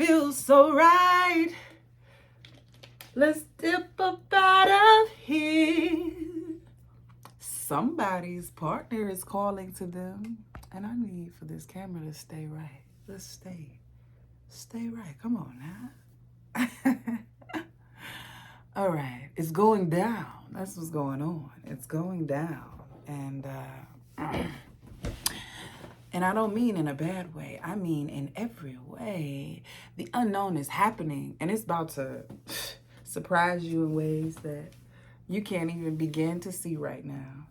feels so right. Let's dip up out of here. Somebody's partner is calling to them, and I need for this camera to stay right. Let's stay right. Come on now. All right, it's going down. That's what's going on. It's going down, and and I don't mean in a bad way. I mean in every way. The unknown is happening, and it's about to surprise you in ways that you can't even begin to see right now.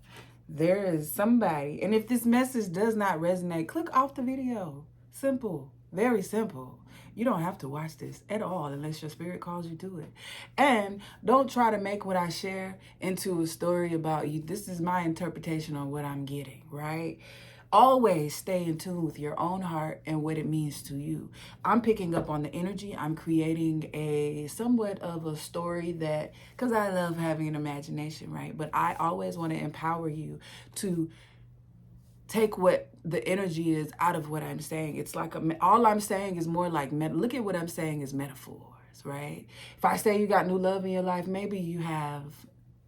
There is somebody, and if this message does not resonate, click off the video. Simple, very simple. You don't have to watch this at all unless your spirit calls you to it. And don't try to make what I share into a story about you. This is my interpretation on what I'm getting, right? Always stay in tune with your own heart and what it means to you. I'm picking up on the energy. I'm creating a somewhat of a story that, because I love having an imagination, right? But I always want to empower you to take what the energy is out of what I'm saying. It's like all I'm saying is more like, look at what I'm saying is metaphors, right? If I say you got new love in your life, maybe you have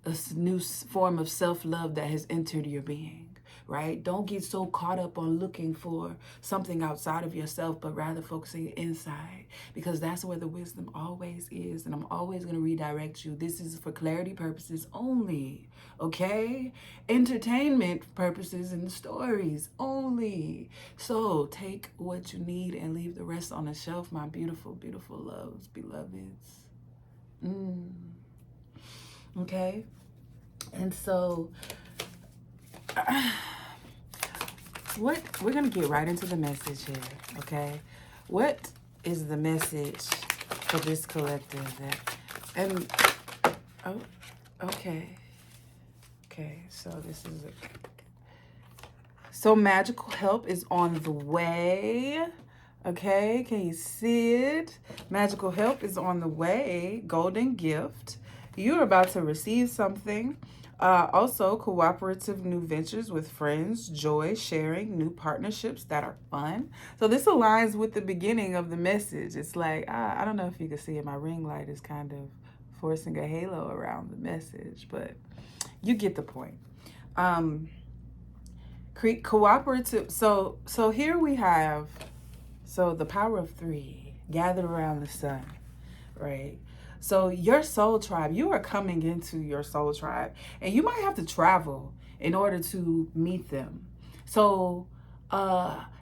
a new form of self-love that has entered your being. Right? Don't get so caught up on looking for something outside of yourself, but rather focusing inside, because that's where the wisdom always is. And I'm always going to redirect you. This is for clarity purposes only, okay? Entertainment purposes and stories only. So take what you need and leave the rest on the shelf, my beautiful, beautiful loves, beloveds. Okay? And so what we're gonna get right into the message here, okay? What is the message for this collective? Okay, so this is so magical help is on the way. Okay, can you see it? Magical help is on the way. Golden gift. You're about to receive something. Also, cooperative new ventures with friends, joy, sharing, new partnerships that are fun. So this aligns with the beginning of the message. It's like, I don't know if you can see it. My ring light is kind of forcing a halo around the message, but you get the point. Cooperative. So here we have, so the power of three gathered around the sun, right? So your soul tribe, you are coming into your soul tribe, and you might have to travel in order to meet them. So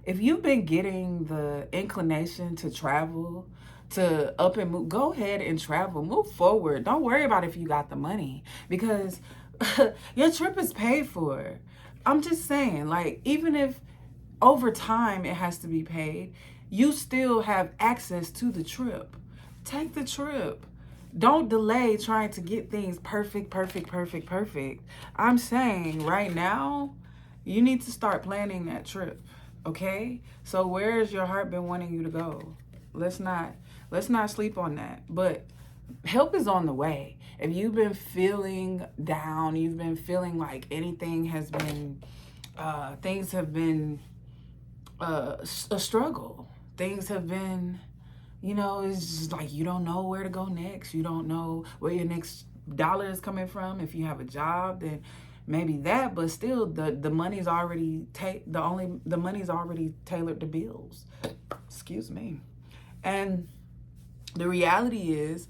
if you've been getting the inclination to travel, to up and move, go ahead and travel, move forward. Don't worry about if you got the money, because your trip is paid for. I'm just saying, like, even if over time it has to be paid, you still have access to the trip. Take the trip. Don't delay trying to get things perfect. I'm saying right now, you need to start planning that trip, okay? So where has your heart been wanting you to go? Let's not sleep on that. But help is on the way. If you've been feeling down, you've been feeling like anything has been, things have been a struggle. Things have been, you know, it's just like you don't know where to go next. You don't know where your next dollar is coming from. If you have a job, then maybe that, but still the money's already the money's already tailored to bills. Excuse me. And the reality is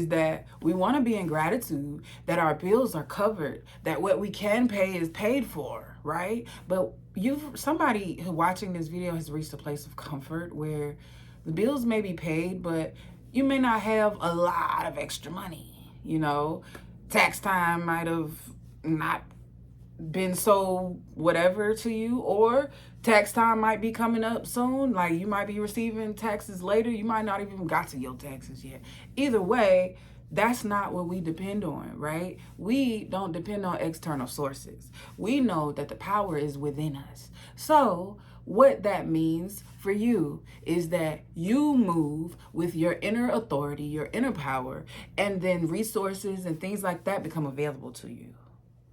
that we want to be in gratitude that our bills are covered, that what we can pay is paid for, right? But somebody who watching this video has reached a place of comfort where the bills may be paid, but you may not have a lot of extra money, you know? Tax time might have not been so whatever to you, or tax time might be coming up soon. Like you might be receiving taxes later. You might not even got to your taxes yet. Either way, that's not what we depend on, right? We don't depend on external sources. We know that the power is within us. So what that means for you is that you move with your inner authority, your inner power, and then resources and things like that become available to you.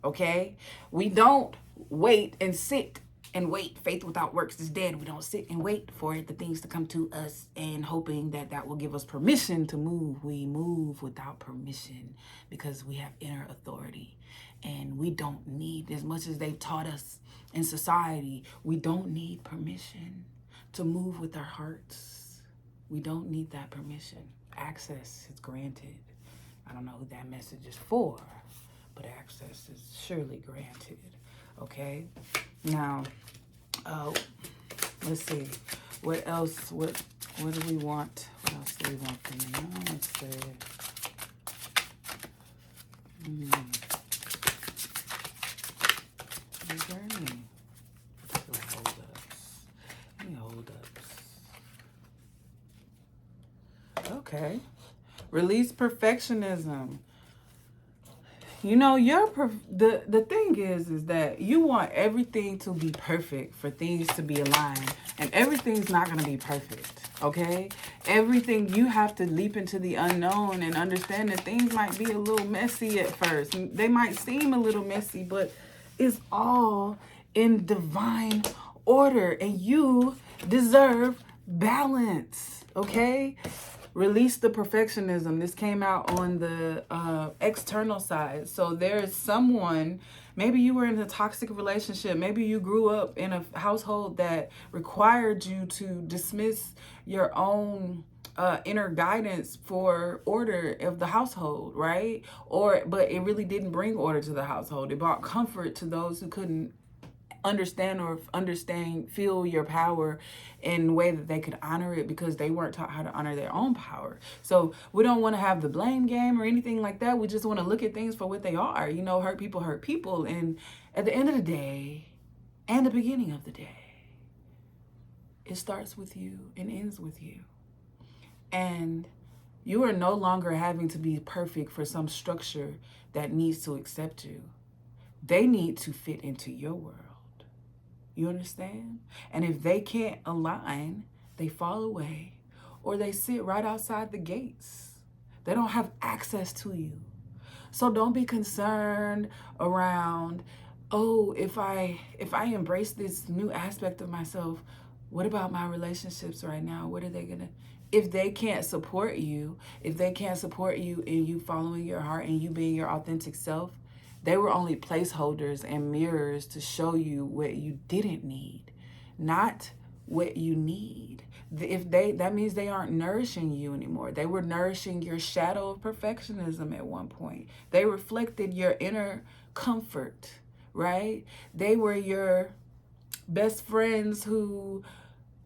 Okay? We don't wait and sit and wait. Faith without works is dead. We don't sit and wait for the things to come to us and hoping that that will give us permission to move. We move without permission because we have inner authority, and we don't need, as much as they've taught us in society, we don't need permission to move with our hearts. We don't need that permission. Access is granted. I don't know who that message is for, but access is surely granted. Okay? Now, let's see. What else? What do we want? What else do we want from you? Let's see. Journey. Any holdups? Okay. Release perfectionism. You know, the thing is that you want everything to be perfect for things to be aligned, and everything's not going to be perfect, okay? Everything, you have to leap into the unknown and understand that things might be a little messy at first. They might seem a little messy, but it's all in divine order, and you deserve balance, okay? Release the perfectionism. This came out on the external side. So there's someone, maybe you were in a toxic relationship. Maybe you grew up in a household that required you to dismiss your own inner guidance for order of the household, right? But it really didn't bring order to the household. It brought comfort to those who couldn't feel your power in a way that they could honor it, because they weren't taught how to honor their own power. So we don't want to have the blame game or anything like that. We just want to look at things for what they are. You know, hurt people. And at the end of the day, and the beginning of the day, it starts with you and ends with you. And you are no longer having to be perfect for some structure that needs to accept you. They need to fit into your world. You understand? And if they can't align, they fall away, or they sit right outside the gates. They don't have access to you. So don't be concerned around, oh, if I embrace this new aspect of myself, what about my relationships right now? What are they gonna, if they can't support you in you following your heart and you being your authentic self, they were only placeholders and mirrors to show you what you didn't need, not what you need. That means they aren't nourishing you anymore. They were nourishing your shadow of perfectionism at one point. They reflected your inner comfort, right? They were your best friends who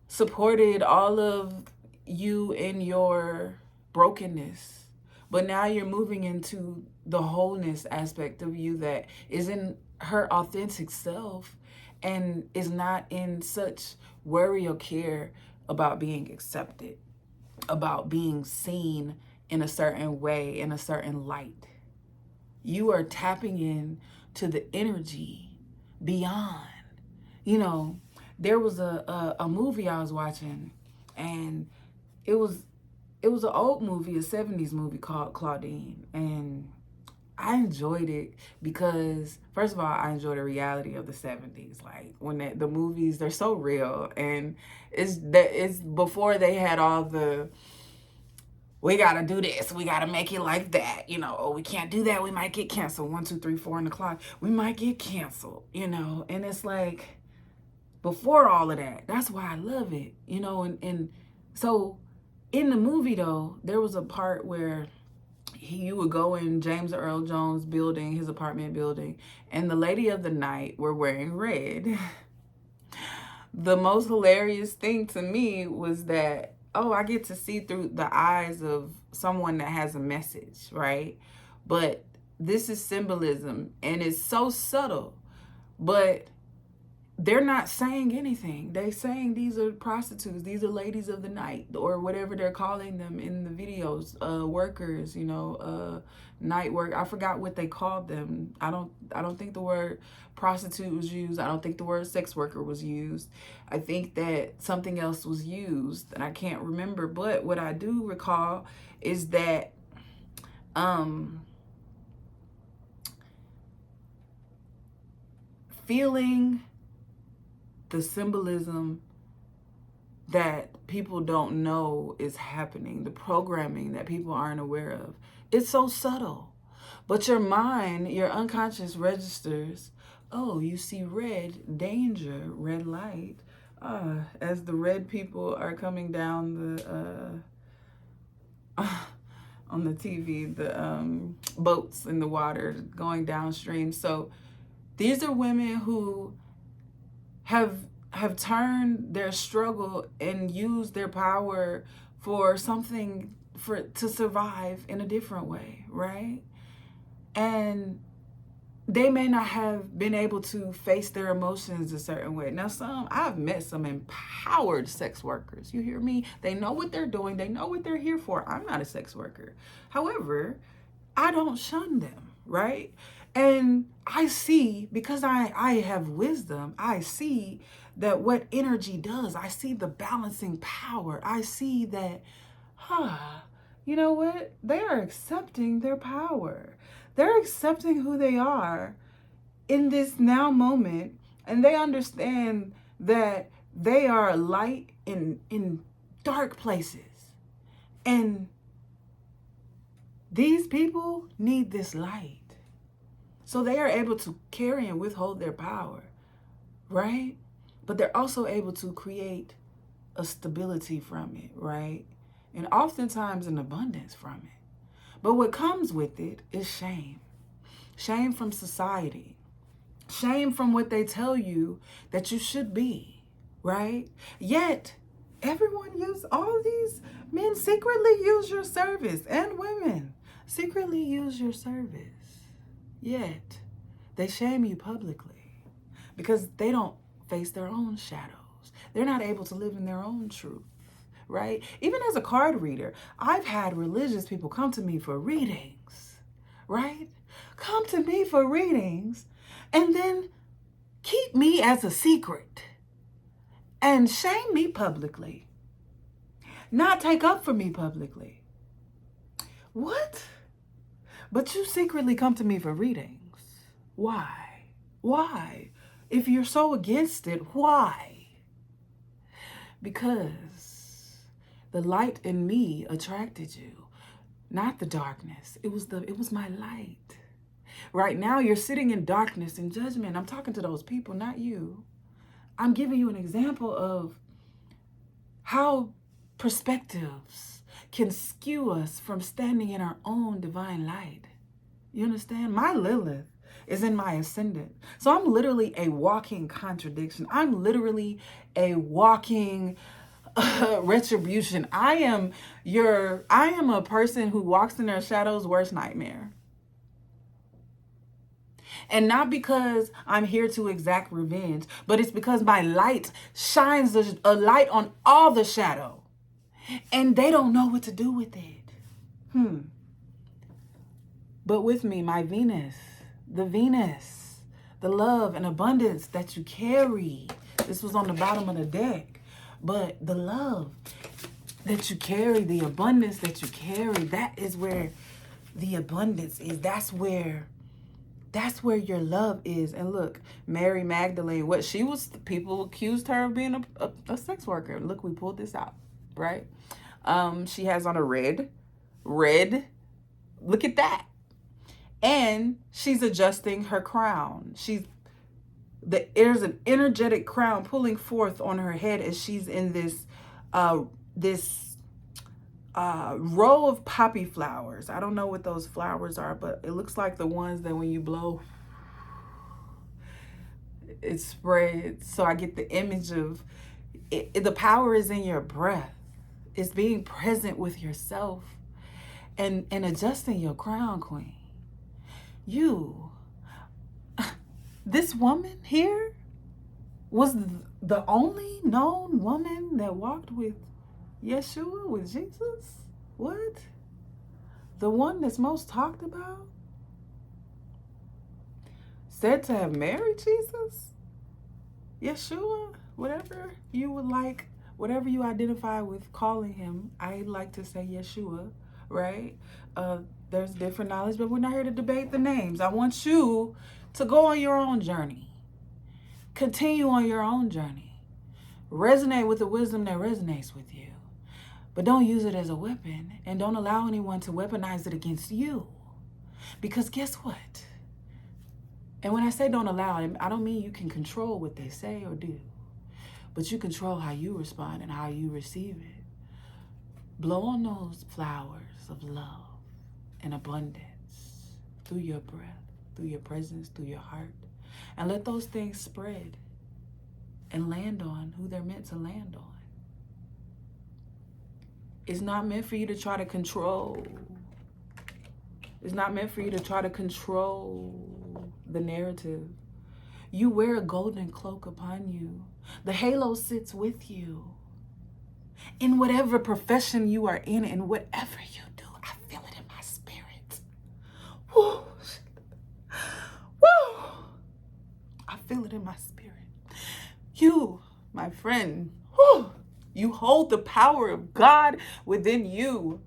supported all of you in your brokenness. But now you're moving into the wholeness aspect of you that is in her authentic self and is not in such worry or care about being accepted, about being seen in a certain way, in a certain light. You are tapping in to the energy beyond. You know, there was a movie I was watching, and it was an old movie, a 70s movie called Claudine. And I enjoyed it because, first of all, I enjoy the reality of the 70s. Like, when the movies, they're so real. And it's before they had all the, we got to do this, we got to make it like that. You know, oh, we can't do that, we might get canceled. 1, 2, 3, 4 on the clock. We might get canceled, you know. And it's like, before all of that, that's why I love it, you know. And so in the movie, though, there was a part where you would go in James Earl Jones' building, his apartment building, and the lady of the night were wearing red. The most hilarious thing to me was that, oh, I get to see through the eyes of someone that has a message, right? But this is symbolism, and it's so subtle, but they're not saying anything. They're saying these are prostitutes, these are ladies of the night, or whatever they're calling them in the videos, workers, you know, night work. I forgot what they called them. I don't think the word prostitute was used. I don't think the word sex worker was used. I think that something else was used, and I can't remember. But what I do recall is that feeling the symbolism that people don't know is happening, the programming that people aren't aware of. It's so subtle. But your mind, your unconscious registers, oh, you see red, danger, red light. As the red people are coming down the, on the TV, the boats in the water going downstream. So these are women who have turned their struggle and used their power for something to survive in a different way, right? And they may not have been able to face their emotions a certain way. Now, I've met some empowered sex workers. You hear me? They know what they're doing. They know what they're here for. I'm not a sex worker. However, I don't shun them, right? And I see, because I have wisdom, I see that what energy does. I see the balancing power. I see that, you know what? They are accepting their power. They're accepting who they are in this now moment, and they understand that they are a light in dark places. And these people need this light. So they are able to carry and withhold their power, right? But they're also able to create a stability from it, right? And oftentimes an abundance from it. But what comes with it is shame. Shame from society. Shame from what they tell you that you should be, right? Yet, all these men secretly use your service, and women secretly use your service. Yet, they shame you publicly because they don't face their own shadows. They're not able to live in their own truth, right? Even as a card reader, I've had religious people come to me for readings, right? Come to me for readings and then keep me as a secret and shame me publicly, not take up for me publicly. What? But you secretly come to me for readings. Why? Why? If you're so against it, why? Because the light in me attracted you, not the darkness. It was my light. Right now, you're sitting in darkness and judgment. I'm talking to those people, not you. I'm giving you an example of how perspectives can skew us from standing in our own divine light. You understand? My Lilith is in my ascendant. So I'm literally a walking contradiction. I'm literally a walking retribution. I am a person who walks in their shadow's worst nightmare. And not because I'm here to exact revenge, but it's because my light shines a light on all the shadow. And they don't know what to do with it. But with me, my Venus, the love and abundance that you carry. This was on the bottom of the deck. But the love that you carry, the abundance that you carry, that is where the abundance is. That's where your love is. And look, Mary Magdalene, people accused her of being a sex worker. Look, we pulled this out, right? She has on a red, look at that. And she's adjusting her crown. There's an energetic crown pulling forth on her head as she's in this row of poppy flowers. I don't know what those flowers are, but it looks like the ones that when you blow, it spreads. So I get the image of it, the power is in your breath. It's being present with yourself and adjusting your crown, queen. This woman here was the only known woman that walked with Yeshua, with Jesus? What? The one that's most talked about? Said to have married Jesus? Yeshua? Whatever you would like, whatever you identify with calling him. I like to say Yeshua, right? There's different knowledge, but we're not here to debate the names. I want you to go on your own journey. Continue on your own journey. Resonate with the wisdom that resonates with you. But don't use it as a weapon, and don't allow anyone to weaponize it against you. Because guess what? And when I say don't allow it, I don't mean you can control what they say or do, but you control how you respond and how you receive it. Blow on those flowers of love and abundance through your breath, through your presence, through your heart, and let those things spread and land on who they're meant to land on. It's not meant for you to try to control. It's not meant for you to try to control the narrative. You wear a golden cloak upon you. The halo sits with you. In whatever profession you are in and whatever you do, I feel it in my spirit. Woo! Woo! I feel it in my spirit. You, my friend, whew, you hold the power of God within you.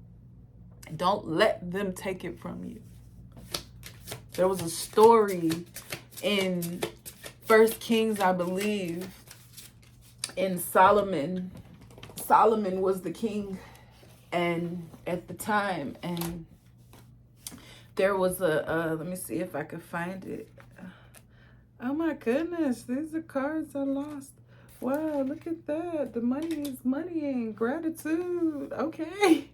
Don't let them take it from you. There was a story in 1 Kings, I believe, in Solomon. Solomon was the king and at the time, and there was a let me see if I could find it. Oh my goodness, these are cards I lost. Wow, look at that. The money is money and gratitude. Okay.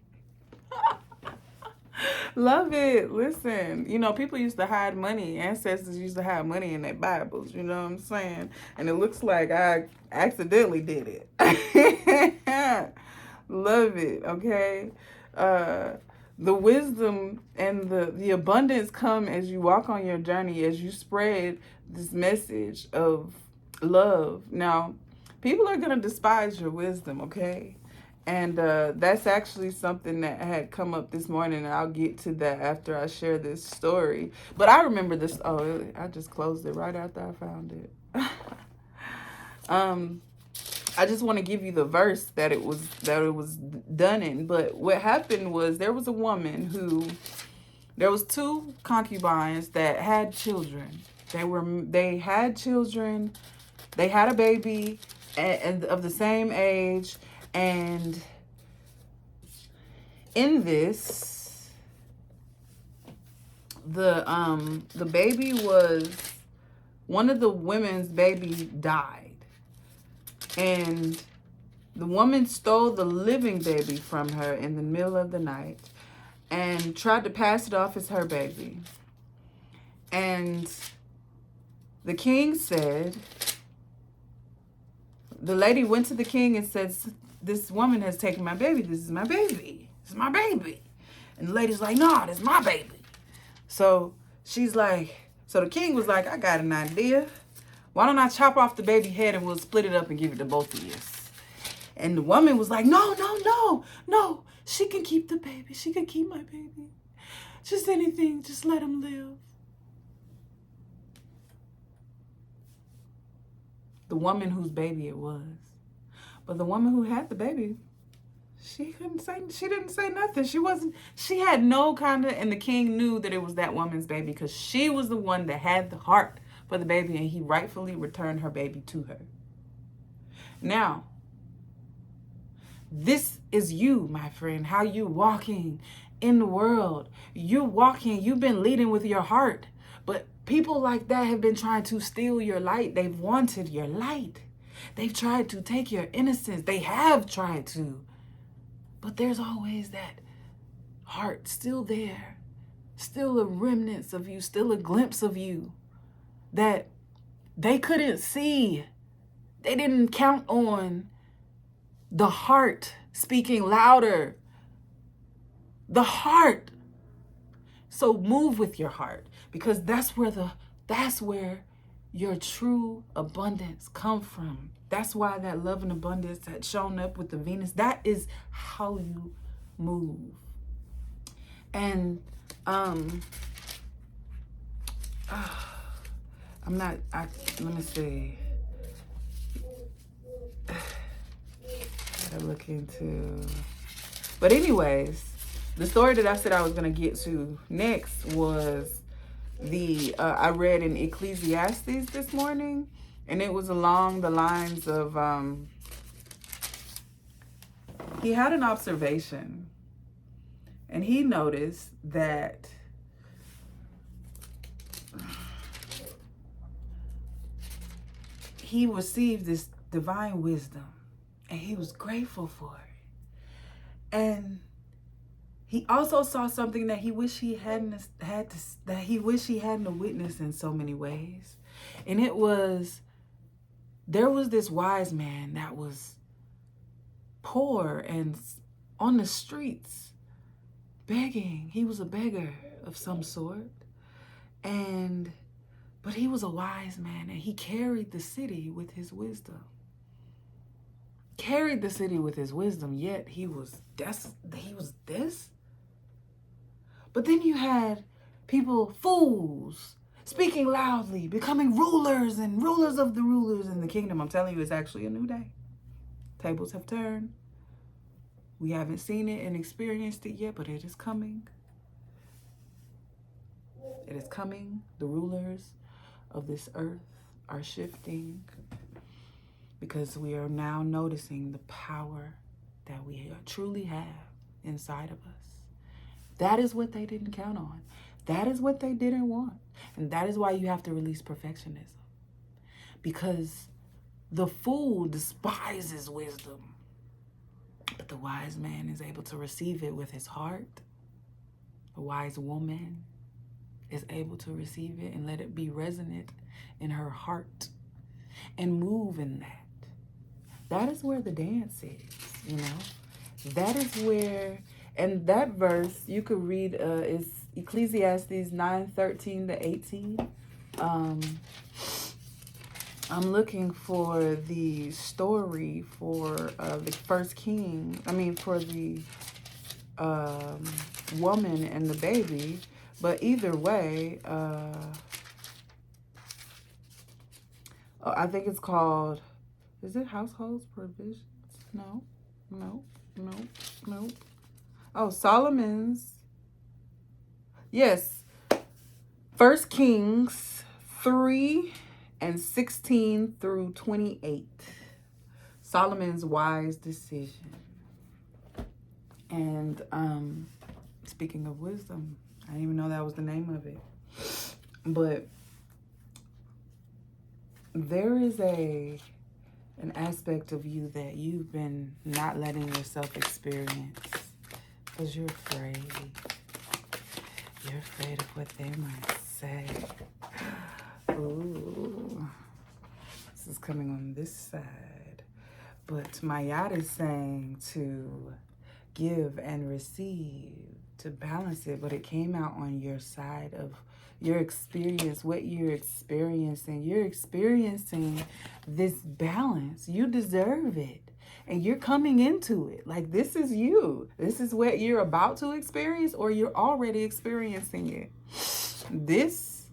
Love it. Listen, you know, people used to hide money. Ancestors used to hide money in their Bibles. You know what I'm saying? And it looks like I accidentally did it. Love it. Okay. The wisdom and the abundance come as you walk on your journey, as you spread this message of love. Now, people are going to despise your wisdom, okay? And that's actually something that had come up this morning, and I'll get to that after I share this story. But I remember this. Oh, I just closed it right after I found it. I just want to give you the verse that it was done in. But what happened was there was a woman there was two concubines that had children. They had children. They had a baby and of the same age. And in this, the baby was, one of the women's baby died. And the woman stole the living baby from her in the middle of the night and tried to pass it off as her baby. And the king said, the lady went to the king and said, this woman has taken my baby. This is my baby. This is my baby. And the lady's like, no, this is my baby. So she's like, so the king was like, I got an idea. Why don't I chop off the baby head and we'll split it up and give it to both of you? And the woman was like, no. She can keep the baby. She can keep my baby. Just anything. Just let him live. The woman whose baby it was. But the woman who had the baby, she didn't say nothing. She had no kind of, and the king knew that it was that woman's baby because she was the one that had the heart for the baby, and he rightfully returned her baby to her. Now, this is you, my friend, how you walking in the world. You've been leading with your heart, but people like that have been trying to steal your light. They've wanted your light. They've tried to take your innocence. They have tried to. But there's always that heart still there. Still a remnants of you. Still a glimpse of you that they couldn't see. They didn't count on the heart speaking louder. The heart. So move with your heart, because that's where your true abundance come from. That's why that love and abundance had shown up with the Venus. That is how you move. And let me see. Gotta look into. But anyways, the story that I said I was gonna get to next was I read in Ecclesiastes this morning, And it was along the lines of, he had an observation. And he noticed that he received this divine wisdom. And he was grateful for it. And he also saw something that he wished he hadn't witnessed in so many ways. And it was, there was this wise man that was poor and on the streets begging. He was a beggar of some sort. But he was a wise man, and he carried the city with his wisdom. Yet he was this. But then you had people, fools, speaking loudly, becoming rulers and rulers of the rulers in the kingdom. I'm telling you, it's actually a new day. Tables have turned. We haven't seen it and experienced it yet, but it is coming. It is coming. The rulers of this earth are shifting because we are now noticing the power that we truly have inside of us. That is what they didn't count on. That is what they didn't want. And that is why you have to release perfectionism. Because the fool despises wisdom. But the wise man is able to receive it with his heart. The wise woman is able to receive it and let it be resonant in her heart and move in that. That is where the dance is, That is where, and that verse you could read is Ecclesiastes 9:13-18. I'm looking for the story for the first king. For the woman and the baby. But either way, I think it's called, is it Household Provisions? No. Oh, Solomon's. Yes. 1 Kings 3:16-28. Solomon's wise decision. And speaking of wisdom, I didn't even know that was the name of it. But there is an aspect of you that you've been not letting yourself experience because you're afraid. You're afraid of what they might say. Ooh. This is coming on this side. But Mayat is saying to give and receive, to balance it, but it came out on your side of your experience, what you're experiencing. You're experiencing this balance. You deserve it. And you're coming into it. Like, this is you. This is what you're about to experience, or you're already experiencing it. This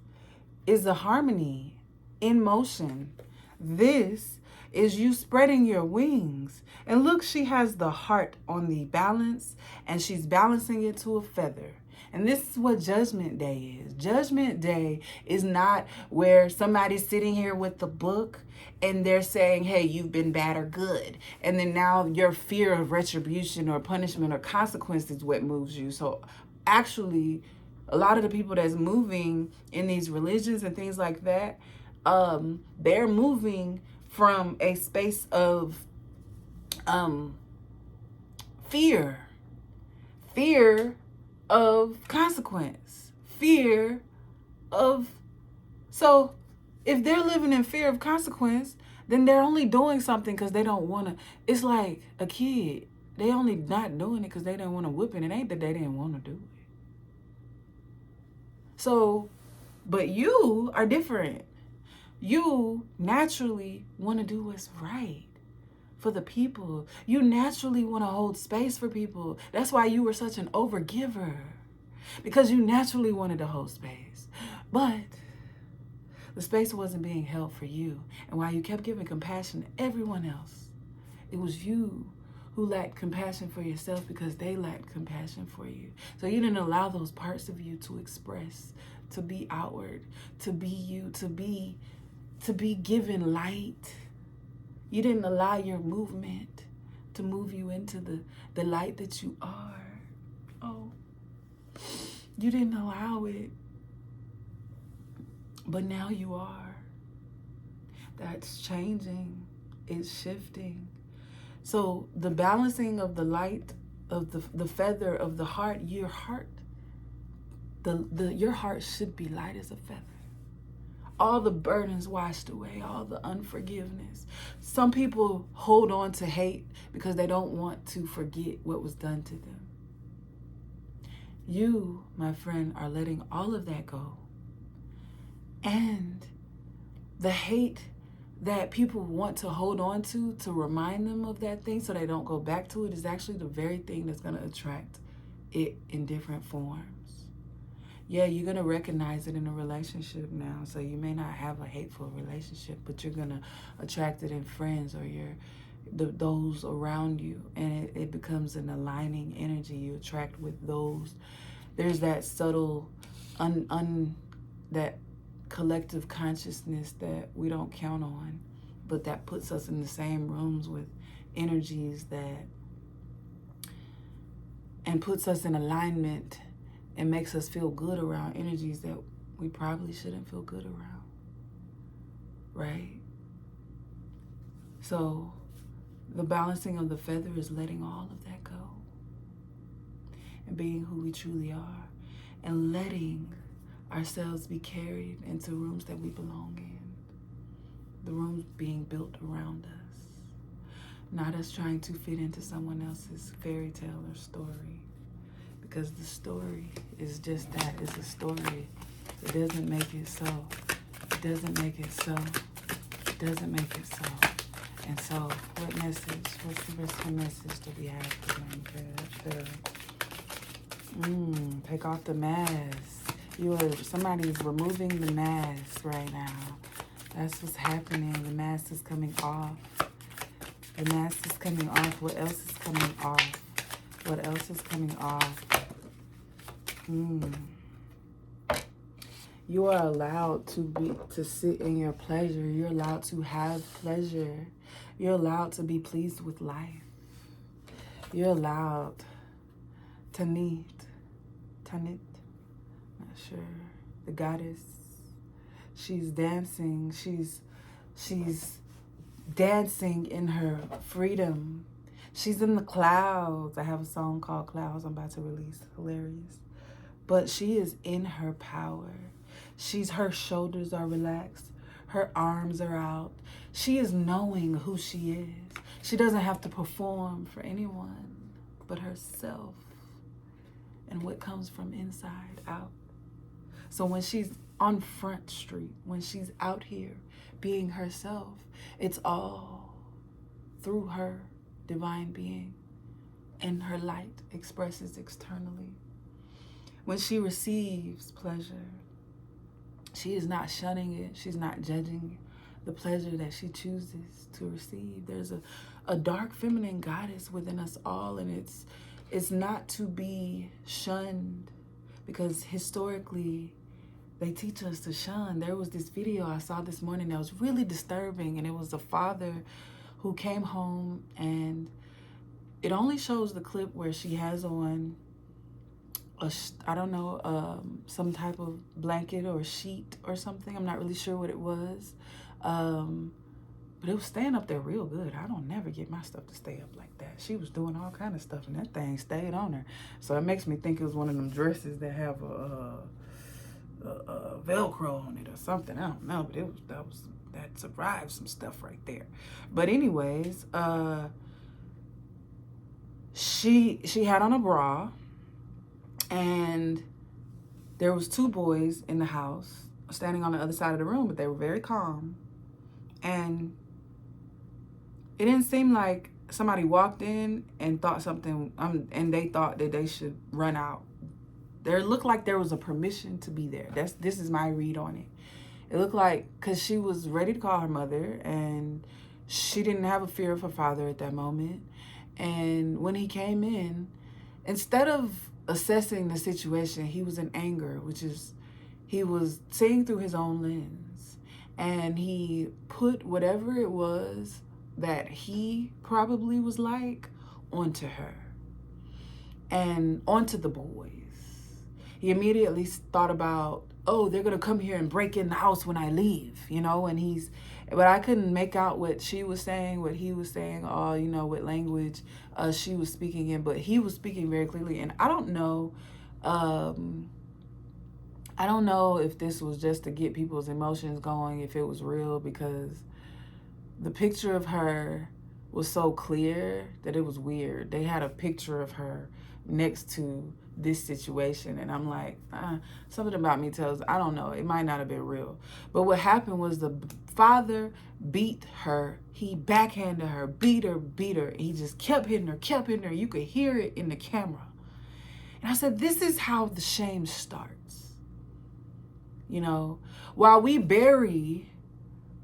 is a harmony in motion. This is you spreading your wings. And look, she has the heart on the balance, and she's balancing it to a feather. And this is what Judgment Day is. Judgment Day is not where somebody's sitting here with the book and they're saying, hey, you've been bad or good. And then now your fear of retribution or punishment or consequence is what moves you. So actually, a lot of the people that's moving in these religions and things like that, they're moving from a space of fear of consequence, fear of, so if they're living in fear of consequence, then they're only doing something because they don't want to. It's like a kid. They only not doing it because they don't want to whip it. It ain't that they didn't want to do it. So, but you are different. You naturally want to do what's right for the people. You naturally want to hold space for people. That's why you were such an overgiver, because you naturally wanted to hold space. But the space wasn't being held for you. And while you kept giving compassion to everyone else, it was you who lacked compassion for yourself because they lacked compassion for you. So you didn't allow those parts of you to express, to be outward, to be you, to be to be given light. You didn't allow your movement to move you into the light that you are. Oh, you didn't allow it. But now you are. That's changing. It's shifting. So the balancing of the light of the feather of the heart, your heart, your heart should be light as a feather. All the burdens washed away, all the unforgiveness. Some people hold on to hate because they don't want to forget what was done to them. You, my friend, are letting all of that go. And the hate that people want to hold on to remind them of that thing so they don't go back to it is actually the very thing that's going to attract it in different forms. Yeah, you're going to recognize it in a relationship now. So you may not have a hateful relationship, but you're going to attract it in friends or those around you. And it becomes an aligning energy. You attract with those. There's that subtle, that collective consciousness that we don't count on, but that puts us in the same rooms with energies and puts us in alignment and makes us feel good around energies that we probably shouldn't feel good around, right? So the balancing of the feather is letting all of that go and being who we truly are and letting ourselves be carried into rooms that we belong in. The rooms being built around us. Not us trying to fit into someone else's fairy tale or story. Because the story is just that. It's a story. It doesn't make it so. It doesn't make it so. It doesn't make it so. And so, what message? What's the rest message that we have today? Take off the mask. Somebody's removing the mask right now. That's what's happening. The mask is coming off. The mask is coming off. What else is coming off? What else is coming off? You are allowed to sit in your pleasure. You're allowed to have pleasure. You're allowed to be pleased with life. You're allowed Tanit, not sure, the goddess. She's dancing. She's dancing in her freedom. She's in the clouds. I have a song called Clouds I'm about to release. Hilarious. But she is in her power. Her shoulders are relaxed. Her arms are out. She is knowing who she is. She doesn't have to perform for anyone but herself and what comes from inside out. So when she's on Front Street, when she's out here being herself, it's all through her divine being, and her light expresses externally. When she receives pleasure, she is not shunning it. She's not judging the pleasure that she chooses to receive. There's a dark feminine goddess within us all, and it's not to be shunned, because historically they teach us to shun. There was this video I saw this morning that was really disturbing, and it was a father who came home, and it only shows the clip where she has on some type of blanket or sheet or something. I'm not really sure what it was. But it was staying up there real good. I don't never get my stuff to stay up like that. She was doing all kind of stuff, and that thing stayed on her. So it makes me think it was one of them dresses that have a Velcro on it or something. I don't know, but that survived some stuff right there. But anyways, she had on a bra, and there was two boys in the house standing on the other side of the room, but they were very calm. And it didn't seem like somebody walked in and thought something, and they thought that they should run out. There looked like there was a permission to be there. This is my read on it. It looked like, because she was ready to call her mother, and she didn't have a fear of her father at that moment. And when he came in, instead of assessing the situation, he was in anger, which is, he was seeing through his own lens. and he put whatever it was that he probably was like onto her and onto the boys. He immediately thought about, oh, they're going to come here and break in the house when I leave, you know, but I couldn't make out what she was saying, what he was saying, or, you know, what language she was speaking in, but he was speaking very clearly. And I don't know if this was just to get people's emotions going, if it was real, because the picture of her was so clear that it was weird. They had a picture of her next to this situation, and I'm like, something about me tells, I don't know, it might not have been real. But what happened was the father beat her. He backhanded her, beat her. He just kept hitting her. You could hear it in the camera. And I said, this is how the shame starts. You know, while we bury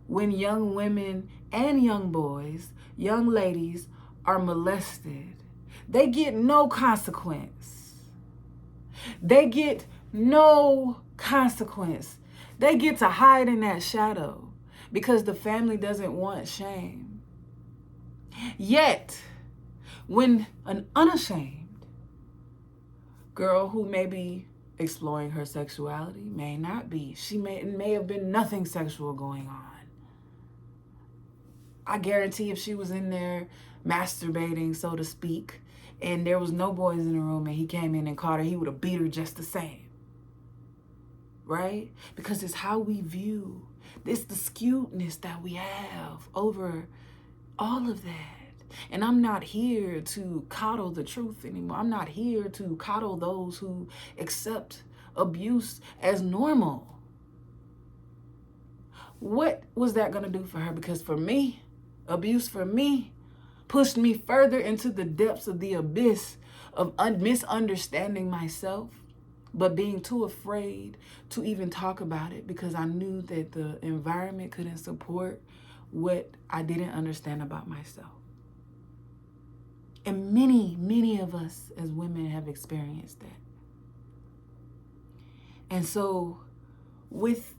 when young women and young boys, young ladies are molested, they get no consequence. They get no consequence. They get to hide in that shadow because the family doesn't want shame. Yet, when an unashamed girl who may be exploring her sexuality, may not be, may have been nothing sexual going on. I guarantee if she was in there masturbating, so to speak, and there was no boys in the room and he came in and caught her, he would have beat her just the same. Right? Because it's how we view. It's the skewedness that we have over all of that. And I'm not here to coddle the truth anymore. I'm not here to coddle those who accept abuse as normal. What was that going to do for her? Because for me, abuse for me pushed me further into the depths of the abyss of misunderstanding myself, but being too afraid to even talk about it because I knew that the environment couldn't support what I didn't understand about myself. And many of us as women have experienced that. And so with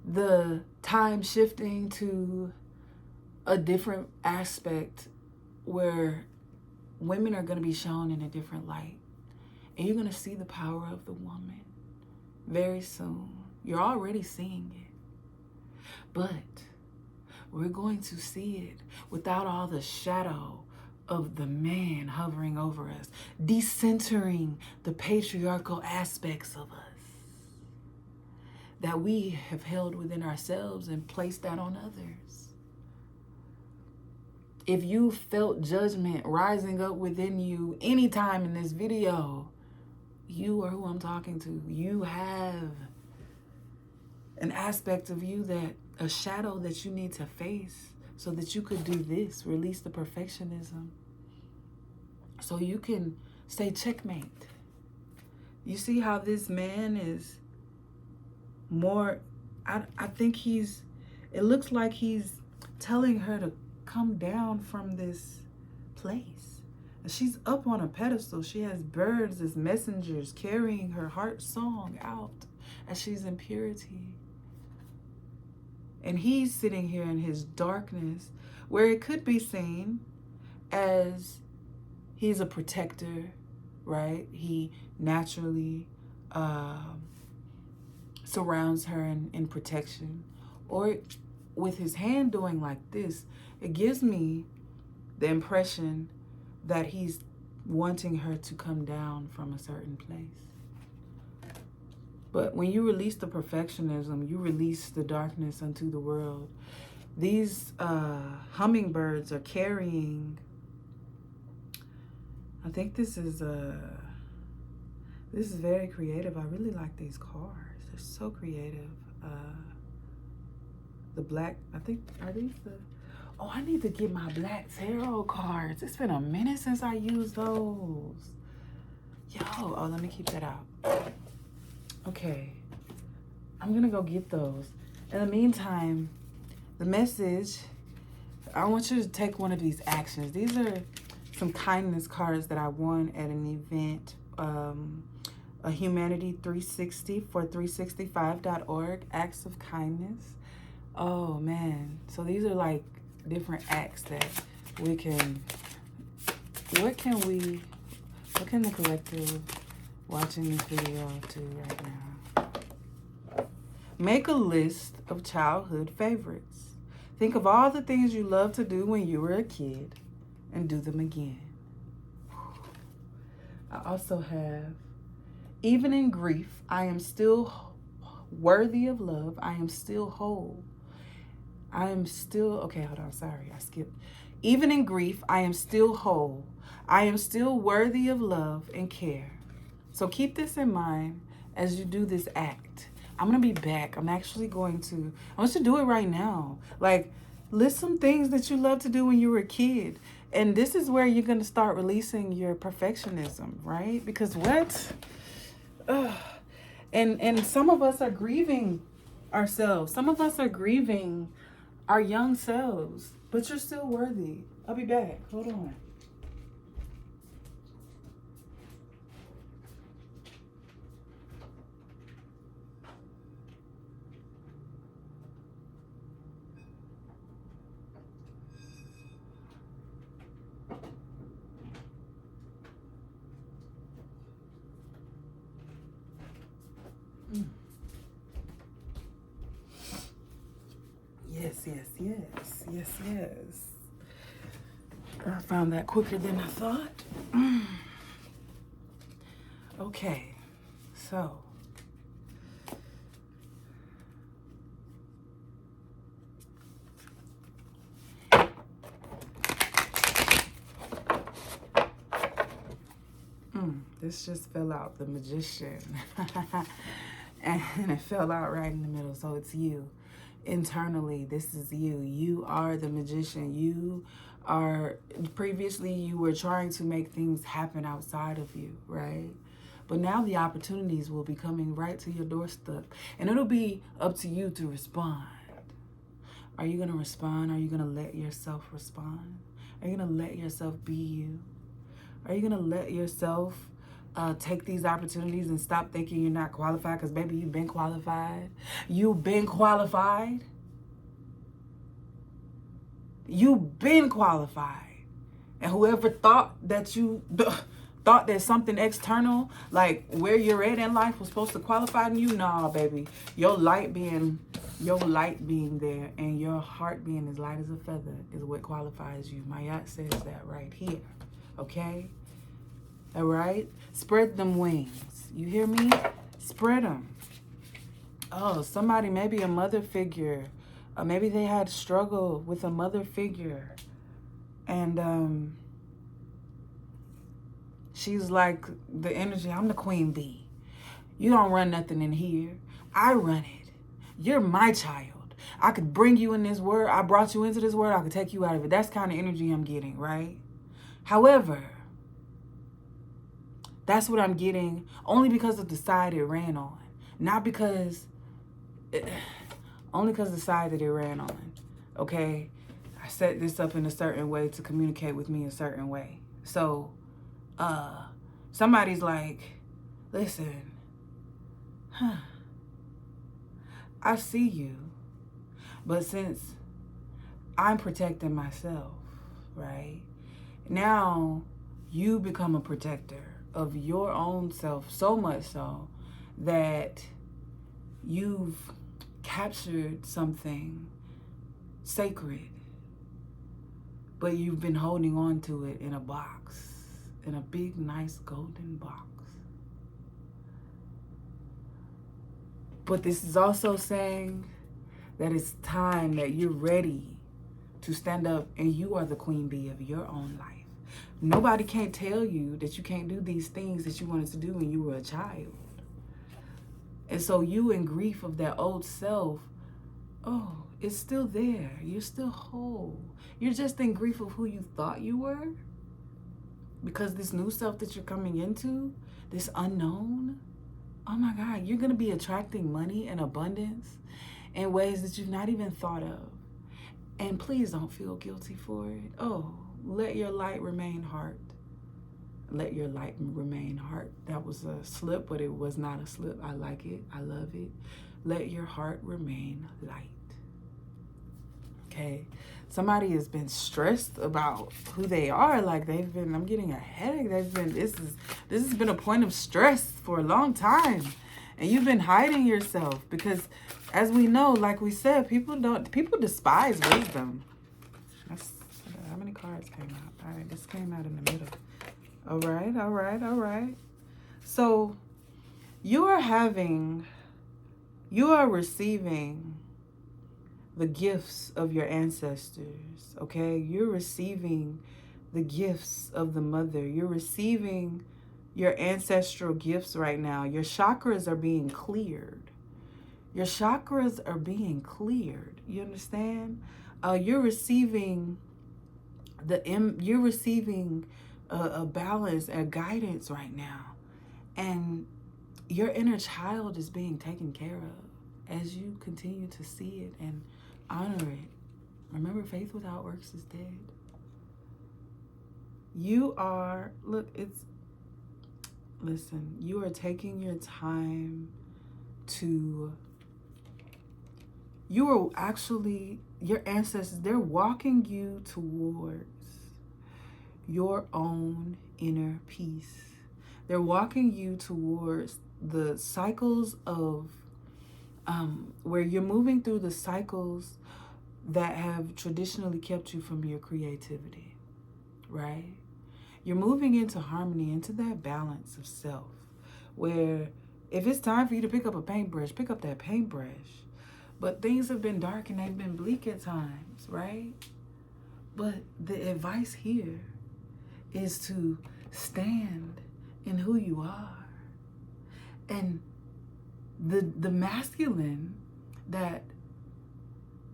the time shifting to a different aspect where women are going to be shown in a different light, and you're going to see the power of the woman very soon. You're already seeing it. But we're going to see it without all the shadow of the man hovering over us, decentering the patriarchal aspects of us that we have held within ourselves and placed that on others. If you felt judgment rising up within you anytime in this video, you are who I'm talking to. You have an aspect of you, that a shadow that you need to face so that you could do this, release the perfectionism, so you can say checkmate. You see how this man is more, I think it looks like he's telling her to come down from this place. And she's up on a pedestal. She has birds as messengers carrying her heart song out as she's in purity. And he's sitting here in his darkness, where it could be seen as he's a protector, right? He naturally surrounds her in protection. Or with his hand doing like this, it gives me the impression that he's wanting her to come down from a certain place. But when you release the perfectionism, you release the darkness unto the world. These hummingbirds are carrying, I think this is very creative. I really like these cards. They're so creative. The black, I think, are these the, oh, I need to get my black tarot cards. It's been a minute since I used those. Oh, let me keep that out. Okay, I'm gonna go get those. In the meantime, the message, I want you to take one of these actions. These are some kindness cards that I won at an event, a Humanity 360 for 365.org, acts of kindness. Oh man. So these are like different acts that we can, what can the collective watching this video do right now? Make a list of childhood favorites. Think of all the things you loved to do when you were a kid and do them again. I also have, even in grief, I am still worthy of love. I am still whole. I am still, okay, hold on, sorry, I skipped. Even in grief, I am still whole. I am still worthy of love and care. So keep this in mind as you do this act. I'm going to be back. I want you to do it right now. Like, list some things that you loved to do when you were a kid. And this is where you're going to start releasing your perfectionism, right? Because what? Ugh. And some of us are grieving ourselves. Some of us are grieving our young selves. But you're still worthy. I'll be back. Hold on. Yes. I found that quicker than I thought. Okay, so. This just fell out, the Magician. And it fell out right in the middle, so it's you. Internally, this is you. You are the Magician. Previously you were trying to make things happen outside of you, right? But now the opportunities will be coming right to your doorstep. And it'll be up to you to respond. Are you going to respond? Are you going to let yourself respond? Are you going to let yourself be you? Are you going to let yourself take these opportunities and stop thinking you're not qualified? Because, baby, you've been qualified. You've been qualified. You've been qualified. And whoever thought that something external, like where you're at in life, was supposed to qualify you, nah, baby. Your light being there and your heart being as light as a feather is what qualifies you. Mayat says that right here. Okay? All right? Spread them wings. You hear me? Spread them. Oh, somebody, maybe a mother figure. Maybe they had struggle with a mother figure. And she's like the energy. I'm the queen bee. You don't run nothing in here. I run it. You're my child. I could bring you in this world. I brought you into this world. I could take you out of it. That's the kind of energy I'm getting, right? However, that's what I'm getting only because of the side it ran on. Not because, only because of the side that it ran on, okay? I set this up in a certain way to communicate with me a certain way. So, somebody's like, listen, I see you, but since I'm protecting myself, right? Now, you become a protector of your own self, so much so that you've captured something sacred, but you've been holding on to it in a box, in a big, nice golden box. But this is also saying that it's time that you're ready to stand up and you are the queen bee of your own life. Nobody can't tell you that you can't do these things that you wanted to do when you were a child. And so you, in grief of that old self, oh, it's still there. You're still whole. You're just in grief of who you thought you were. Because this new self that you're coming into, this unknown, oh my God, you're going to be attracting money and abundance in ways that you've not even thought of. And please don't feel guilty for it. Oh, let your light remain heart. Let your light remain heart. That was a slip, but it was not a slip. I like it. I love it. Let your heart remain light. Okay. Somebody has been stressed about who they are. Like I'm getting a headache. This has been a point of stress for a long time. And you've been hiding yourself because, as we know, like we said, people despise wisdom. That's how many cards came out. All right, this came out in the middle. All right. So you are receiving the gifts of your ancestors, okay? You're receiving the gifts of the mother. You're receiving your ancestral gifts right now. Your chakras are being cleared. Your chakras are being cleared. You understand? You're receiving a balance, a guidance right now. And your inner child is being taken care of as you continue to see it and honor it. Remember, faith without works is dead. You are taking your time your ancestors, they're walking you towards your own inner peace. They're walking you towards the cycles of where you're moving through the cycles that have traditionally kept you from your creativity, right? You're moving into harmony, into that balance of self, where if it's time for you to pick up a paintbrush, pick up that paintbrush. But things have been dark and they've been bleak at times, right? But the advice here is to stand in who you are. And the masculine that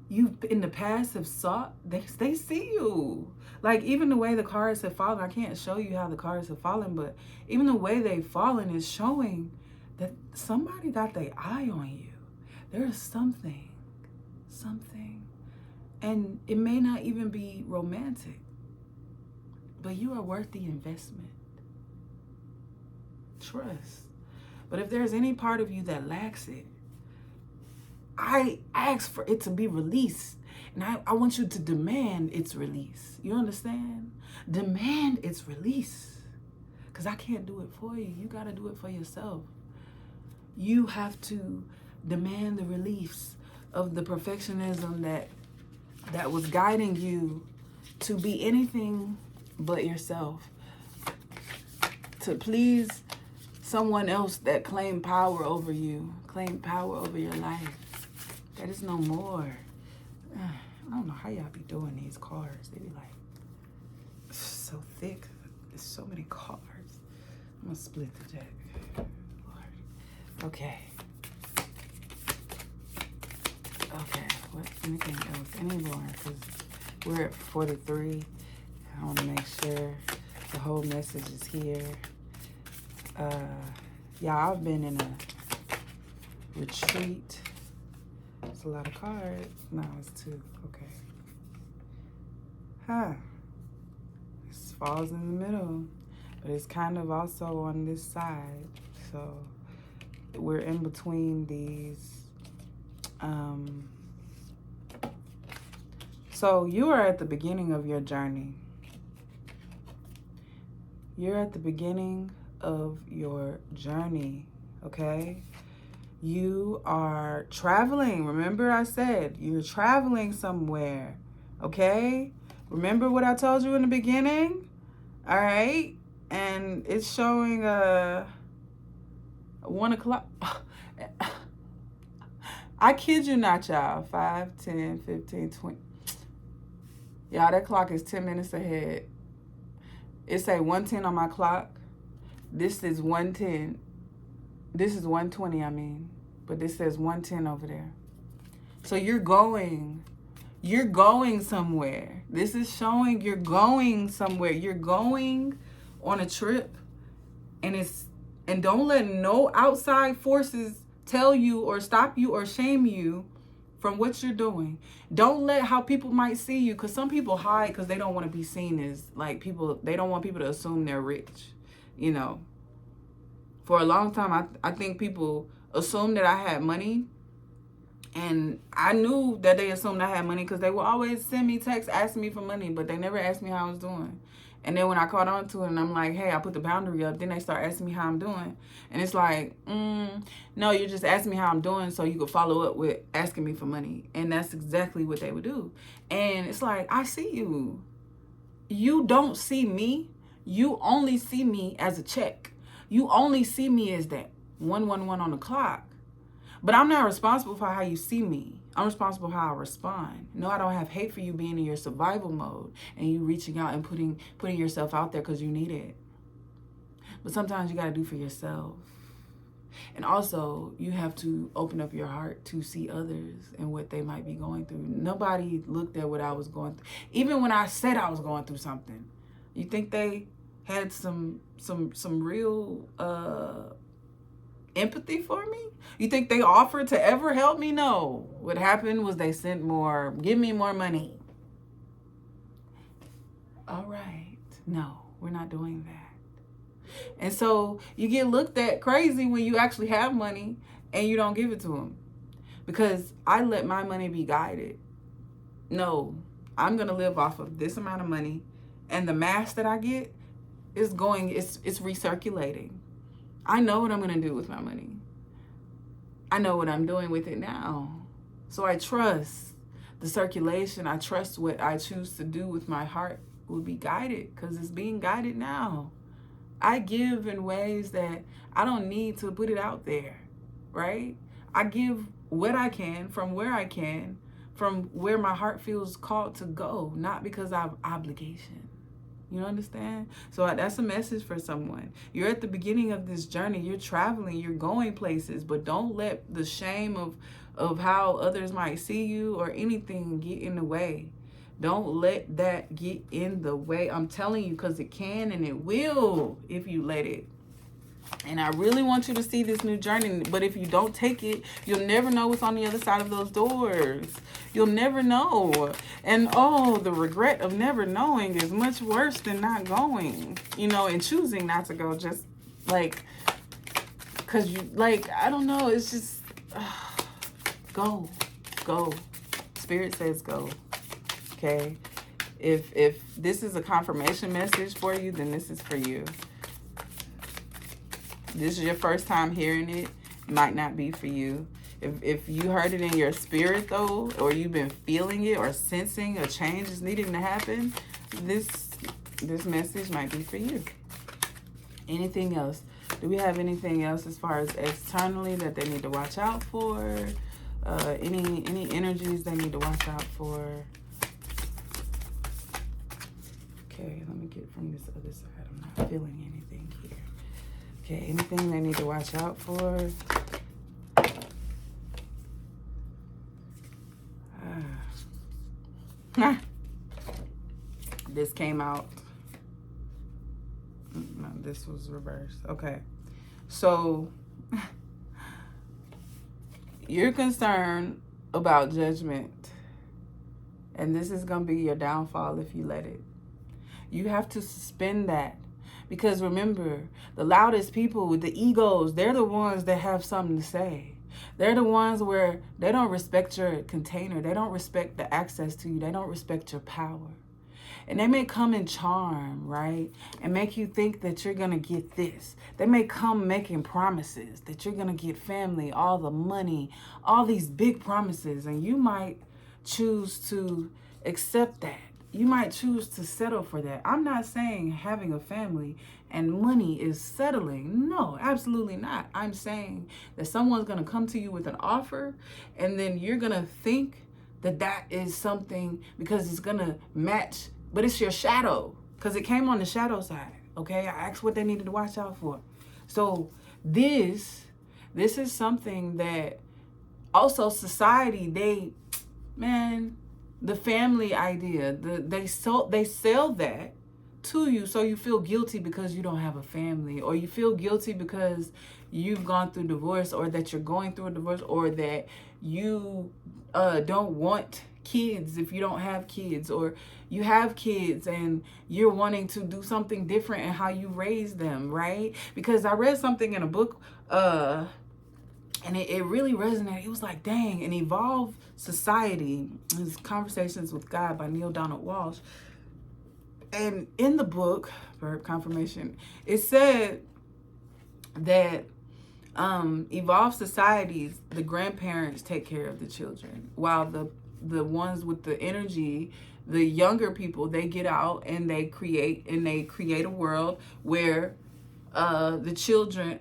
you in the past have sought, they see you. Like, even the way the cards have fallen, I can't show you how the cards have fallen, but even the way they've fallen is showing that somebody got their eye on you. There is something. And it may not even be romantic, but you are worth the investment. Trust. But if there's any part of you that lacks it, I ask for it to be released. And I want you to demand its release. You understand? Demand its release. Because I can't do it for you. You got to do it for yourself. You have to demand the release of the perfectionism that was guiding you to be anything but yourself. To please someone else that claimed power over you, claimed power over your life. That is no more. I don't know how y'all be doing these cards. They be like so thick. There's so many cards. I'm gonna split the deck. Lord. Okay. What? Anything else? Any more? Because we're at 43. I want to make sure the whole message is here. Yeah, I've been in a retreat. It's a lot of cards. No, it's 2. Okay. This falls in the middle, but it's kind of also on this side. So we're in between these. So you are at the beginning of your journey. You're at the beginning of your journey, okay? You are traveling. Remember I said you're traveling somewhere, okay? Remember what I told you in the beginning? All right? And it's showing 1 o'clock. I kid you not, y'all. 5, 10, 15, 20. Y'all, that clock is 10 minutes ahead. It say 1:10 on my clock. This is 1:10. This is 1:20, I mean. But this says 1:10 over there. So you're going somewhere. This is showing you're going somewhere. You're going on a trip. And don't let no outside forces tell you or stop you or shame you from what you're doing. Don't let how people might see you, because some people hide because they don't want to be seen as like people. They don't want people to assume they're rich. You know, for a long time, I think people assumed that I had money And I knew that they assumed I had money because they would always send me texts asking me for money, but they never asked me how I was doing. And then when I caught on to it and I'm like, hey, I put the boundary up, then they start asking me how I'm doing. And it's like, no, you're just asking me how I'm doing so you could follow up with asking me for money. And that's exactly what they would do. And it's like, I see you. You don't see me. You only see me as a check. You only see me as that 111 on the clock. But I'm not responsible for how you see me. I'm responsible for how I respond. No, I don't have hate for you being in your survival mode and you reaching out and putting yourself out there because you need it. But sometimes you got to do for yourself. And also, you have to open up your heart to see others and what they might be going through. Nobody looked at what I was going through. Even when I said I was going through something, you think they had some real empathy for me? You think they offered to ever help me? No. What happened was they sent more, give me more money. All right. No, we're not doing that. And so you get looked at crazy when you actually have money and you don't give it to them. Because I let my money be guided. No, I'm going to live off of this amount of money, and the mass that I get is going, it's recirculating. I know what I'm going to do with my money. I know what I'm doing with it now. So I trust the circulation. I trust what I choose to do with my heart will be guided because it's being guided now. I give in ways that I don't need to put it out there, right? I give what I can, from where I can, from where my heart feels called to go, not because I have obligation. You understand? So that's a message for someone. You're at the beginning of this journey. You're traveling. You're going places. But don't let the shame of how others might see you or anything get in the way. Don't let that get in the way. I'm telling you, because it can and it will if you let it. And I really want you to see this new journey. But if you don't take it, you'll never know what's on the other side of those doors. You'll never know. And the regret of never knowing is much worse than not going, and choosing not to go. Just like, because I don't know. It's just, go. Spirit says go. Okay. If this is a confirmation message for you, then this is for you. This is your first time hearing it, might not be for you. If you heard it in your spirit though, or you've been feeling it or sensing a change is needing to happen, this message might be for you. Anything else? Do we have anything else as far as externally that they need to watch out for? Any energies they need to watch out for? Okay, let me get from this other side. I'm not feeling anything here. Okay, anything they need to watch out for? This came out. No, this was reversed. Okay. So, you're concerned about judgment. And this is going to be your downfall if you let it. You have to suspend that. Because remember, the loudest people with the egos, they're the ones that have something to say. They're the ones where they don't respect your container. They don't respect the access to you. They don't respect your power. And they may come in charm, right? And make you think that you're going to get this. They may come making promises that you're going to get family, all the money, all these big promises. And you might choose to accept that. You might choose to settle for that. I'm not saying having a family and money is settling. No, absolutely not. I'm saying that someone's going to come to you with an offer and then you're going to think that that is something because it's going to match, but it's your shadow because it came on the shadow side. Okay, I asked what they needed to watch out for. So this is something that also society, the family idea, they sell that to you so you feel guilty because you don't have a family, or you feel guilty because you've gone through divorce, or that you're going through a divorce, or that you don't want kids if you don't have kids, or you have kids and you're wanting to do something different in how you raise them, right? Because I read something in a book And it really resonated. It was like, dang, an evolved society. His Conversations with God by Neil Donald Walsh. And in the book, Verb Confirmation, it said that evolved societies, the grandparents take care of the children, while the ones with the energy, the younger people, they get out and they create a world where the children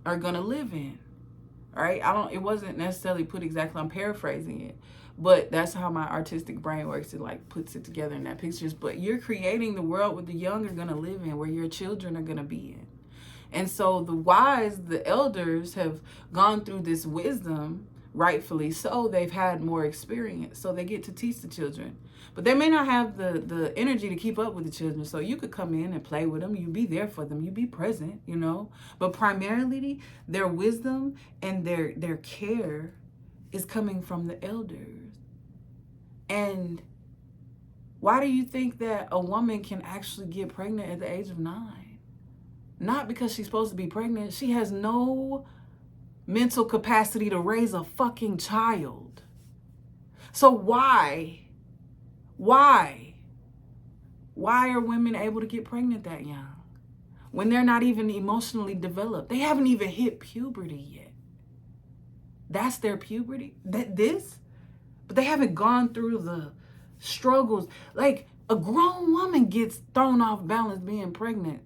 are gonna live in. Right? It wasn't necessarily put exactly, I'm paraphrasing it, but that's how my artistic brain works. It like puts it together in that pictures. But you're creating the world where the young are gonna live in, where your children are gonna be in. And so the wise, the elders, have gone through this wisdom, rightfully so. They've had more experience, so they get to teach the children. But they may not have the energy to keep up with the children. So you could come in and play with them. You be there for them. You be present, you know. But primarily, their wisdom and their care is coming from the elders. And why do you think that a woman can actually get pregnant at the age of 9? Not because she's supposed to be pregnant. She has no mental capacity to raise a fucking child. So why are women able to get pregnant that young when they're not even emotionally developed? They haven't even hit puberty yet. That's their puberty? But they haven't gone through the struggles. Like, a grown woman gets thrown off balance being pregnant.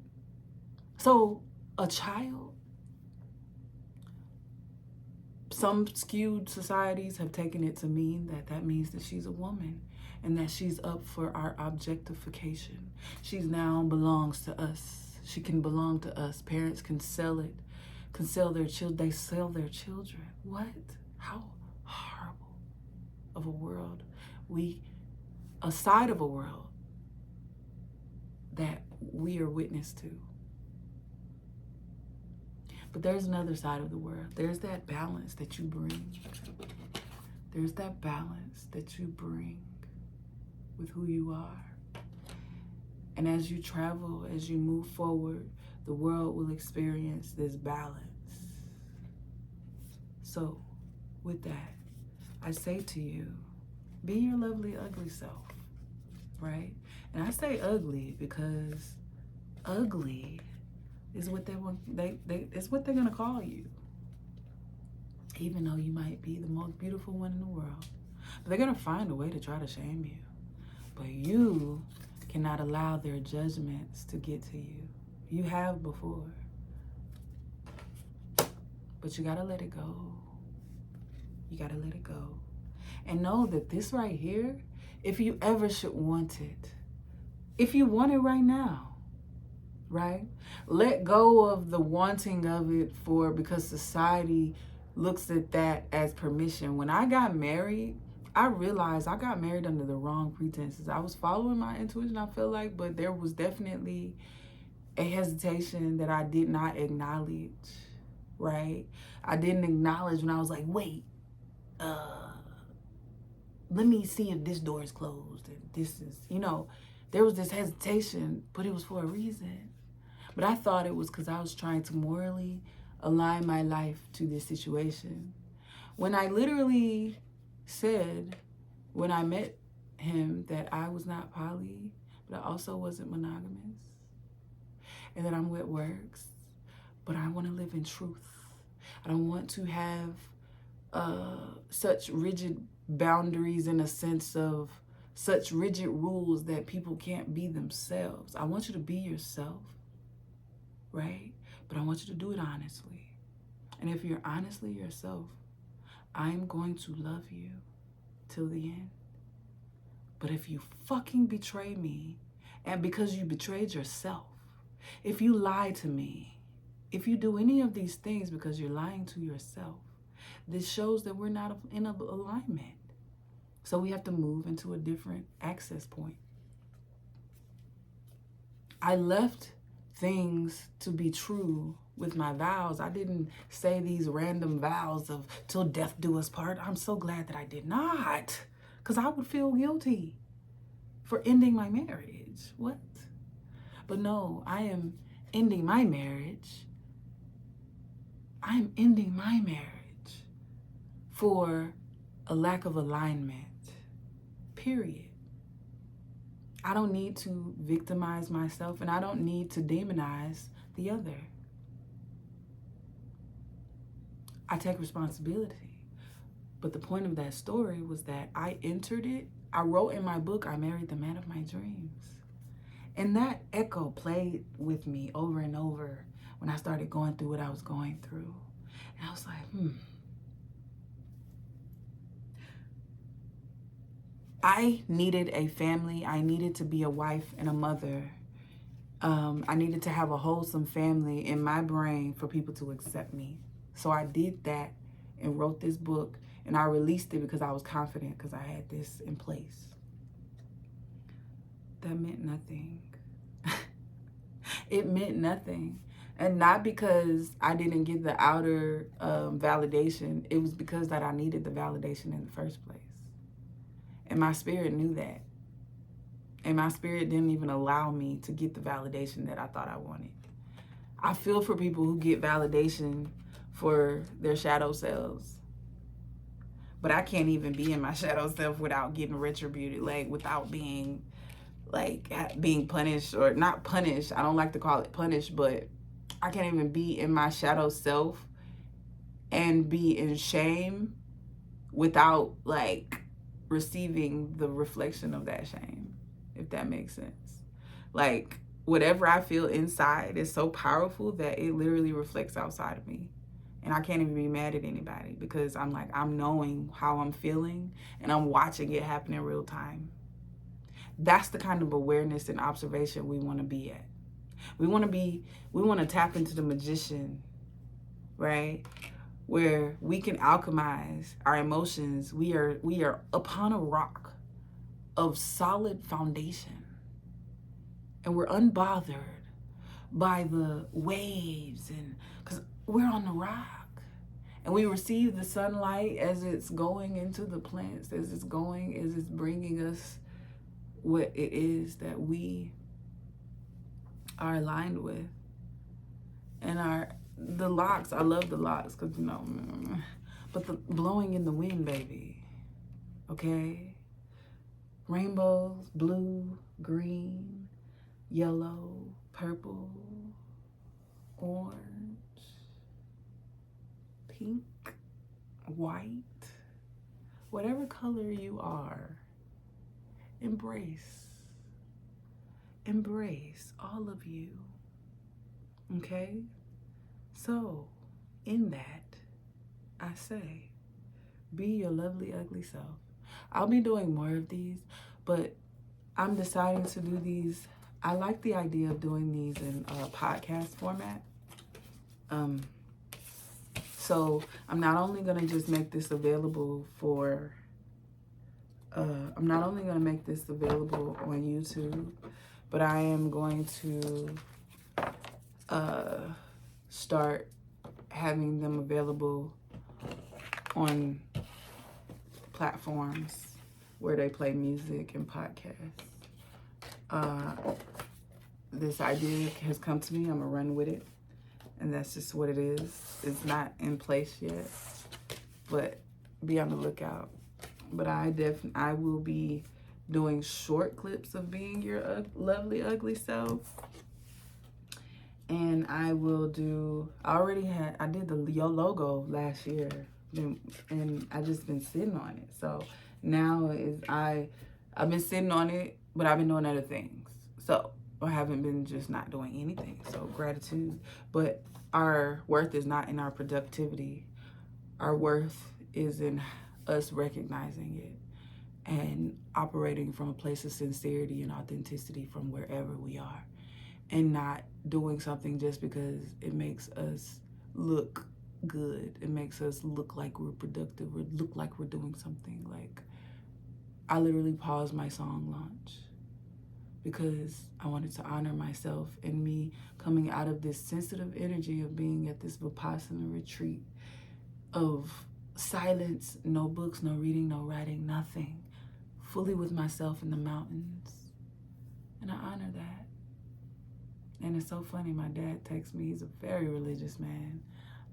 So a child, some skewed societies have taken it to mean that means that she's a woman and that she's up for our objectification. She's now belongs to us. She can belong to us. Parents can sell it, can sell their children. They sell their children. What? How horrible of a world. A side of a world that we are witness to. But there's another side of the world. There's that balance that you bring. There's that balance that you bring with who you are. And as you travel, as you move forward, the world will experience this balance. So, with that, I say to you, be your lovely, ugly self, right? And I say ugly because ugly is what they want. It's what they're gonna call you, even though you might be the most beautiful one in the world. But they're gonna find a way to try to shame you. But you cannot allow their judgments to get to you. You have before, but you gotta let it go. You gotta let it go, and know that this right here, if you ever should want it, if you want it right now. Right? Let go of the wanting of it because society looks at that as permission. When I got married, I realized I got married under the wrong pretenses. I was following my intuition, I feel like, but there was definitely a hesitation that I did not acknowledge, right? I didn't acknowledge when I was like, wait, let me see if this door is closed. And this is, there was this hesitation, but it was for a reason. But I thought it was because I was trying to morally align my life to this situation. When I literally said, when I met him, that I was not poly, but I also wasn't monogamous, and that I'm what works, but I want to live in truth. I don't want to have such rigid boundaries, in a sense of such rigid rules that people can't be themselves. I want you to be yourself. Right? But I want you to do it honestly. And if you're honestly yourself, I'm going to love you till the end. But if you fucking betray me, and because you betrayed yourself, if you lie to me, if you do any of these things because you're lying to yourself, this shows that we're not in alignment. So we have to move into a different access point. I left things to be true with my vows. I didn't say these random vows of till death do us part. I'm so glad that I did not, because I would feel guilty for ending my marriage. What? But no, I am ending my marriage. I I'm ending my marriage for a lack of alignment, period. I don't need to victimize myself, and I don't need to demonize the other. I take responsibility. But the point of that story was that I entered it. I wrote in my book, I married the man of my dreams. And that echo played with me over and over when I started going through what I was going through. And I was like, I needed a family. I needed to be a wife and a mother. I needed to have a wholesome family in my brain for people to accept me. So I did that and wrote this book, and I released it because I was confident because I had this in place. That meant nothing. It meant nothing. And not because I didn't get the outer validation. It was because that I needed the validation in the first place. And my spirit knew that. And my spirit didn't even allow me to get the validation that I thought I wanted. I feel for people who get validation for their shadow selves. But I can't even be in my shadow self without getting retributed, like without being punished, or not punished. I don't like to call it punished, but I can't even be in my shadow self and be in shame without like receiving the reflection of that shame, if that makes sense. Like whatever I feel inside is so powerful that it literally reflects outside of me. And I can't even be mad at anybody because I'm knowing how I'm feeling and I'm watching it happen in real time. That's the kind of awareness and observation we want to be at. We want to tap into the magician, right? Where we can alchemize our emotions. We are upon a rock of solid foundation. And we're unbothered by the waves, and because we're on the rock. And we receive the sunlight as it's going into the plants, as it's bringing us what it is that we are aligned with. And the locks, I love the locks because, but the blowing in the wind, baby, okay? Rainbows, blue, green, yellow, purple, orange, pink, white, whatever color you are, embrace all of you, okay? So, in that, I say, be your lovely, ugly self. I'll be doing more of these, but I'm deciding to do these. I like the idea of doing these in a podcast format. So I'm not only going to just make this available I'm not only going to make this available on YouTube, but I am going to start having them available on platforms where they play music and podcasts. This idea has come to me. I'm gonna run with it, and that's just what it is. It's not in place yet, but be on the lookout. But I will be doing short clips of being your lovely ugly self. And I did your logo last year, and I just been sitting on it. So now I've been sitting on it, but I've been doing other things. So I haven't been just not doing anything. So gratitude. But our worth is not in our productivity. Our worth is in us recognizing it and operating from a place of sincerity and authenticity from wherever we are, and not doing something just because it makes us look good. It makes us look like we're productive or look like we're doing something. Like, I literally paused my song launch because I wanted to honor myself and me coming out of this sensitive energy of being at this Vipassana retreat of silence, no books, no reading, no writing, nothing. Fully with myself in the mountains. And I honor that. And it's so funny, my dad texts me, he's a very religious man.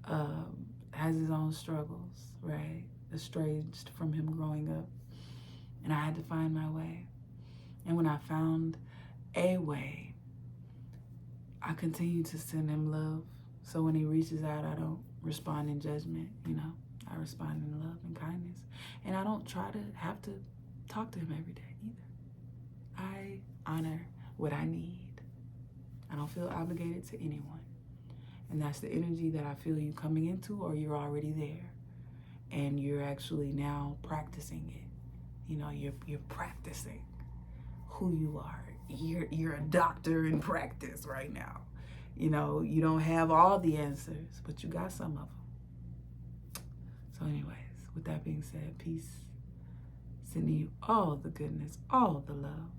has his own struggles, right? Estranged from him growing up. And I had to find my way. And when I found a way, I continue to send him love. So when he reaches out, I don't respond in judgment, you know. I respond in love and kindness. And I don't try to have to talk to him every day either. I honor what I need. I don't feel obligated to anyone. And that's the energy that I feel you coming into, or you're already there. And you're actually now practicing it. You know, you're practicing who you are. You're a doctor in practice right now. You know, you don't have all the answers, but you got some of them. So anyways, with that being said, peace. Sending you all the goodness, all the love.